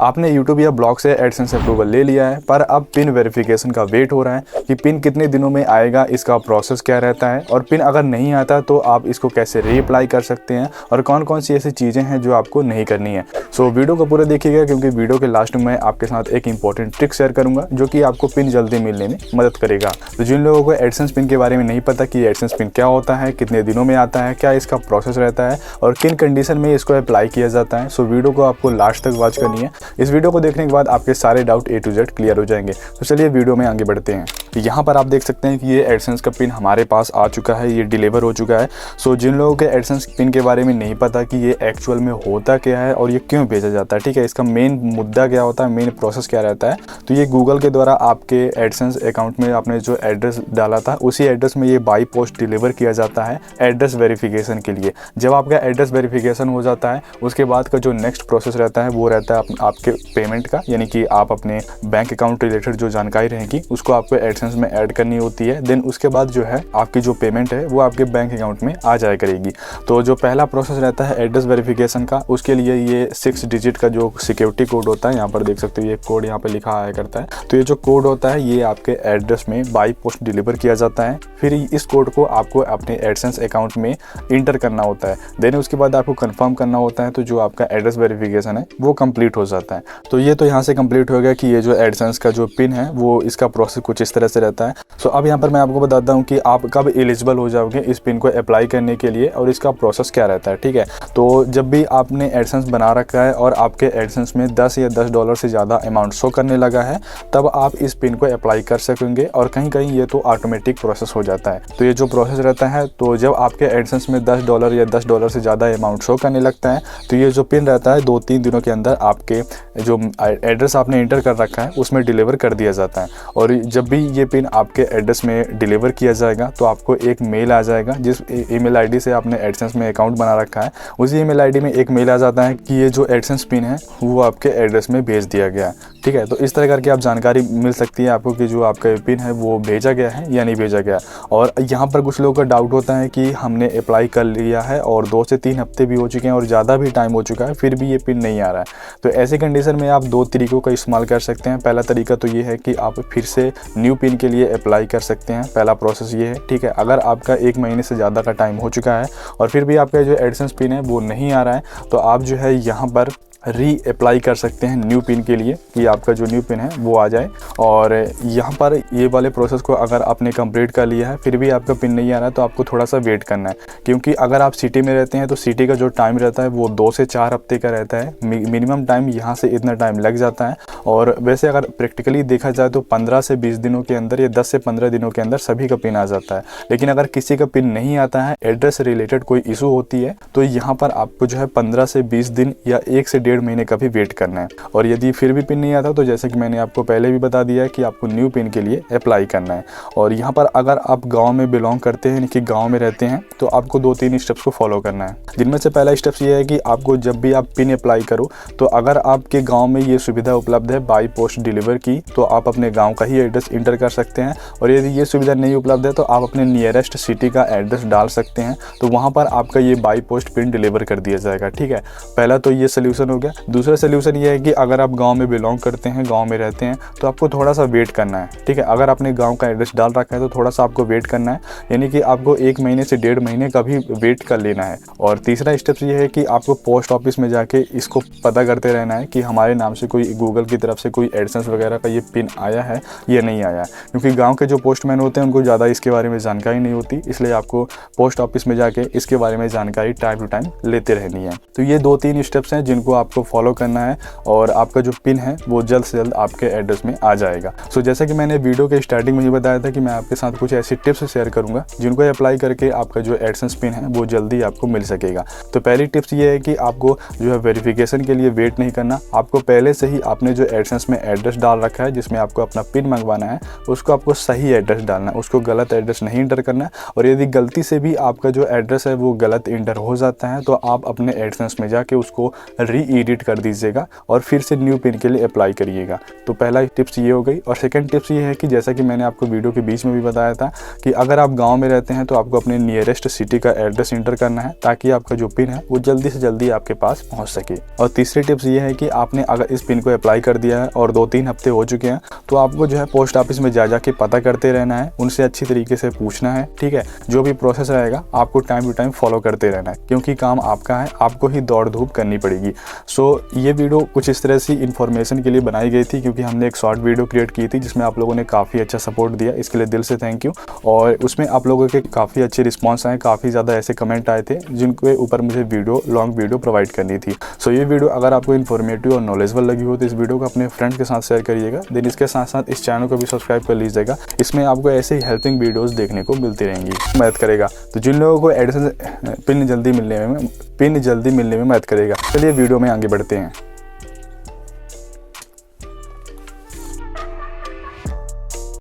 आपने यूट्यूब या ब्लॉग से एडसेंस अप्रूवल ले लिया है, पर अब पिन वेरिफिकेशन का वेट हो रहा है कि पिन कितने दिनों में आएगा, इसका प्रोसेस क्या रहता है और पिन अगर नहीं आता तो आप इसको कैसे रीअप्लाई कर सकते हैं और कौन कौन सी ऐसी चीज़ें हैं जो आपको नहीं करनी है। सो वीडियो को पूरा देखिएगा, क्योंकि वीडियो के लास्ट में मैं आपके साथ एक इंपॉर्टेंट ट्रिक शेयर करूंगा जो कि आपको पिन जल्दी मिलने में मदद करेगा। तो जिन लोगों को एडसेंस पिन के बारे में नहीं पता कि एडसेंस पिन क्या होता है, कितने दिनों में आता है, क्या इसका प्रोसेस रहता है और किन कंडीशन में इसको अप्लाई किया जाता है, सो वीडियो को आपको लास्ट तक वॉच करनी है। इस वीडियो को देखने के बाद आपके सारे doubt A to Z clear हो जाएंगे। तो चलिए वीडियो में आगे बढ़ते हैं। यहाँ पर आप देख सकते हैं कि ये एडसेंस का पिन हमारे पास आ चुका है, ये डिलीवर हो चुका है। सो जिन लोगों के एडसेंस पिन के बारे में नहीं पता कि ये एक्चुअल में होता क्या है और ये क्यों भेजा जाता है, ठीक है, इसका मेन मुद्दा क्या होता है, मेन प्रोसेस क्या रहता है, तो ये गूगल के द्वारा आपके एडसेंस अकाउंट में आपने जो एड्रेस डाला था उसी एड्रेस में ये बाई पोस्ट डिलीवर किया जाता है एड्रेस वेरिफिकेशन के लिए। जब आपका एड्रेस वेरिफिकेशन हो जाता है उसके बाद का जो नेक्स्ट प्रोसेस रहता है वो रहता है आपके पेमेंट का, यानी कि आप अपने बैंक अकाउंट रिलेटेड जो जानकारी रहेगी उसको आपको एडसेंस में ऐड करनी होती है। देन उसके बाद जो है आपकी जो पेमेंट है वो आपके बैंक अकाउंट में आ जाया करेगी। तो जो पहला प्रोसेस रहता है एड्रेस वेरिफिकेशन का, उसके लिए ये 6 डिजिट का जो सिक्योरिटी कोड होता है, यहाँ पर देख सकते हो ये कोड यहाँ पर लिखा आया करता है। तो ये जो कोड होता है ये आपके एड्रेस में बाई पोस्ट डिलीवर किया जाता है। फिर इस कोड को आपको अपने एडसेंस अकाउंट में इंटर करना होता है। देन उसके बाद आपको कंफर्म करना होता है, तो जो आपका एड्रेस वेरिफिकेशन है वो कंप्लीट हो जाता है। तो ये तो यहाँ से कंप्लीट हो गया कि ये जो एडसेंस का जो पिन है वो इसका प्रोसेस कुछ इस तरह से रहता है। सो अब यहाँ पर मैं आपको बताता हूँ कि आप कब एलिजिबल हो जाओगे इस पिन को अप्लाई करने के लिए और इसका प्रोसेस क्या रहता है, ठीक है। तो जब भी आपने एडसेंस बना रखा है और आपके एडसेंस में $10 या $10 से ज़्यादा अमाउंट शो करने लगा है, तब आप इस पिन को अप्लाई कर सकेंगे और कहीं कहीं ये तो ऑटोमेटिक प्रोसेस हो जाता है। तो ये जो प्रोसेस रहता है, तो जब आपके एडसेंस में $10 या $10 से ज़्यादा अमाउंट शो करने लगता है तो ये जो पिन रहता है 2-3 दिनों के अंदर आपके जो एड्रेस आपने इंटर कर रखा है उसमें डिलीवर कर दिया जाता है। और जब भी ये पिन आपके एड्रेस में डिलीवर किया जाएगा तो आपको एक मेल आ जाएगा, जिस ईमेल आईडी से आपने एडसेंस में अकाउंट बना रखा है उसी ईमेल आईडी में एक मेल आ जाता है कि ये जो एडसेंस पिन है वो आपके एड्रेस में भेज दिया गया, ठीक है। तो इस तरह करके आप जानकारी मिल सकती है आपको कि जो आपका पिन है वो भेजा गया है या नहीं भेजा गया। और यहाँ पर कुछ लोगों का डाउट होता है कि हमने अप्लाई कर लिया है और 2 से 3 हफ्ते भी हो चुके हैं और ज़्यादा भी टाइम हो चुका है, फिर भी ये पिन नहीं आ रहा है। तो ऐसी कंडीशन में आप 2 तरीकों का इस्तेमाल कर सकते हैं। पहला तरीका तो ये है कि आप फिर से न्यू पिन के लिए अप्लाई कर सकते हैं। पहला प्रोसेस ये है, ठीक है। अगर आपका 1 महीने से ज़्यादा का टाइम हो चुका है और फिर भी आपका जो एडसेंस पिन है वो नहीं आ रहा है, तो आप जो है यहाँ पर री अप्लाई कर सकते हैं न्यू पिन के लिए कि आपका जो न्यू पिन है वो आ जाए। और यहाँ पर ये वाले प्रोसेस को अगर आपने कंप्लीट कर लिया है फिर भी आपका पिन नहीं आ रहा है तो आपको थोड़ा सा वेट करना है, क्योंकि अगर आप सिटी में रहते हैं तो सिटी का जो टाइम रहता है वो 2 से 4 हफ्ते का रहता है मिनिमम टाइम, यहाँ से इतना टाइम लग जाता है। और वैसे अगर प्रैक्टिकली देखा जाए तो 15 से 20 दिनों के अंदर या 10 से 15 दिनों के अंदर सभी का पिन आ जाता है। लेकिन अगर किसी का पिन नहीं आता है, एड्रेस से रिलेटेड कोई इशू होती है, तो यहाँ पर आपको जो है 15 से 20 दिन या 1 से 1.5 महीने का भी वेट करना है। और यदि फिर भी पिन नहीं आता तो जैसे कि मैंने आपको पहले भी बता दिया है कि आपको न्यू पिन के लिए अप्लाई करना है। और यहाँ पर अगर आप गांव में बिलोंग करते हैं, यानी कि गांव में रहते हैं, तो आपको 2-3 स्टेप्स को फॉलो करना है, जिनमें से पहला स्टेप्स ये है कि आपको जब भी आप पिन अप्लाई करो तो अगर आपके गाँव में ये सुविधा उपलब्ध है बाई पोस्ट डिलीवर की, तो आप अपने गाँव का ही एड्रेस इंटर कर सकते हैं। और यदि ये सुविधा नहीं उपलब्ध है तो आप अपने नियरेस्ट सिटी का एड्रेस डाल सकते हैं, तो वहाँ पर आपका ये बाई पोस्ट पिन डिलीवर कर दिया जाएगा, ठीक है। पहला तो ये सोल्यूशन हो गया। दूसरा सोल्यूशन ये है कि अगर आप गांव में बिलोंग करते हैं, गांव में रहते हैं, तो आपको थोड़ा सा वेट करना है, ठीक है। अगर आपने गांव का एड्रेस डाल रखा है तो थोड़ा सा आपको वेट करना है, यानी कि आपको 1 महीने से 1.5 महीने का भी वेट कर लेना है। और तीसरा स्टेप ये है कि आपको पोस्ट ऑफिस में जाके इसको पता करते रहना है कि हमारे नाम से कोई गूगल की तरफ से कोई एडसेंस वगैरह का ये पिन आया है या नहीं आया, क्योंकि गाँव के जो पोस्टमैन होते हैं उनको ज़्यादा इसके बारे में जानकारी नहीं होती, इसलिए आपको पोस्ट ऑफिस में जाके इसके बारे में जानकारी टाइम टू टाइम लेते रहनी है। तो ये 2-3 स्टेप्स हैं जिनको आपको फॉलो करना है और आपका जो पिन है वो जल्द से जल्द आपके एड्रेस में आ जाएगा। सो जैसा कि मैंने वीडियो के स्टार्टिंग में ही बताया था कि मैं आपके साथ कुछ ऐसी टिप्स शेयर करूंगा जिनको अप्लाई करके आपका जो एडसेंस पिन है वो जल्दी आपको मिल सकेगा। तो पहली टिप्स ये है कि आपको जो है वेरिफिकेशन के लिए वेट नहीं करना। आपको पहले से ही आपने जो एडसेंस में एड्रेस डाल रखा है जिसमें आपको अपना पिन मंगवाना है उसको आपको सही एड्रेस डालना है, उसको गलत एड्रेस नहीं इंटर करना है। और यदि गलती से भी आपका जो एड्रेस है वो गलत इंटर हो जाता है तो आप अपने एडसेंस में जाके उसको री एडिट कर दीजिएगा और फिर से न्यू पिन के लिए अप्लाई करिएगा। तो पहला टिप्स ये हो गई। और सेकंड टिप्स ये है कि जैसा कि मैंने आपको वीडियो के बीच में भी बताया था कि अगर आप गांव में रहते हैं तो आपको अपने नियरेस्ट सिटी का एड्रेस इंटर करना है ताकि आपका जो पिन है वो जल्दी से जल्दी आपके पास पहुंच सके। और तीसरी टिप्स ये है कि आपने अगर इस पिन को अप्लाई कर दिया है और 2-3 हफ्ते हो चुके हैं तो आपको जो है पोस्ट ऑफिस में जा के पता करते रहना है, उनसे अच्छी तरीके से पूछना है, ठीक है। जो भी प्रोसेस रहेगा आपको टाइम टू टाइम फॉलो करते रहना है क्योंकि काम आपका है, आपको ही दौड़ धूप करनी पड़ेगी। सो ये वीडियो कुछ इस तरह से इन्फॉर्मेशन के लिए बनाई गई थी क्योंकि हमने एक शॉर्ट वीडियो क्रिएट की थी जिसमें आप लोगों ने काफ़ी अच्छा सपोर्ट दिया, इसके लिए दिल से थैंक यू। और उसमें आप लोगों के काफ़ी अच्छे रिस्पॉन्स आए, काफ़ी ज़्यादा ऐसे कमेंट आए थे जिनके ऊपर मुझे लॉन्ग वीडियो प्रोवाइड करनी थी। सो ये वीडियो अगर आपको इन्फॉर्मेटिव और नॉलेजेबल लगी हो तो इस वीडियो को अपने फ्रेंड के साथ शेयर करिएगा। देन इसके साथ साथ इस चैनल को भी सब्सक्राइब कर लीजिएगा, इसमें आपको ऐसे ही हेल्पिंग वीडियोस देखने को मिलती रहेंगी, मदद करेगा। तो जिन लोगों को एडिशन पिन जल्दी मिलने में मदद करेगा। चलिए वीडियो में आगे बढ़ते हैं।